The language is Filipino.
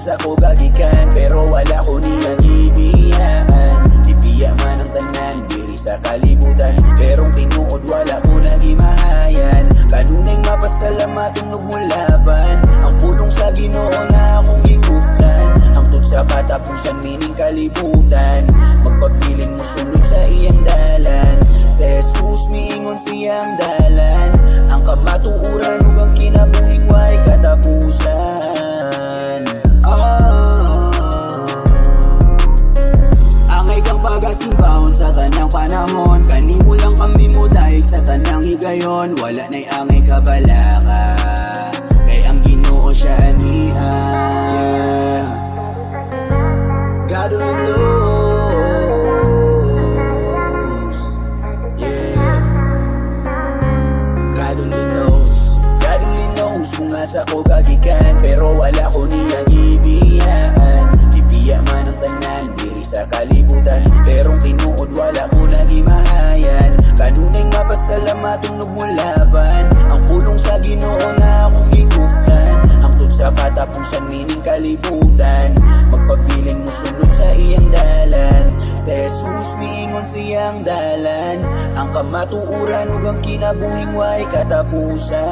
asa ko gagikan, pero wala ko niyang ibiyaan. Ipiya man ang tanan, diri sa kalibutan, perong tinuod wala ko nagimahayan. Kanunay mapasalamatan ug mulaban, ang pulong sa Ginoo na akong giguptan. Hangtod sa katapusan mining kalibutan, magpapiling mo sunod sa iyang dalan. Sa Jesus miingon siyang dalan, ang kamatuoran ug ang kinabuhing way katapusan. Angay kang pagasimbahon sa tanang panahon, kanimo lang kami mo dahig sa tanang higayon. Wala na'y angay kabalaka, kay ang Ginoo siya aniha. Yeah. God only knows. Yeah. God only knows. God only knows kung asa ko gagikan, pero wala ko niyang ibiyaan. Ipiya man ang tanan, diri sa kalibutan, perong tinuod wala ko nagimahayan. Kanunay mapasalamatan ug mulaban, ang pulong sa Ginoo na akong giguptan. Hangtod sa katapusan mining kalibutan, magpabiling mo sunod sa iyang dalan. Sa Jesus miingon siyang dalan, ang kamatuoran ug ang kinabuhing way katapusan.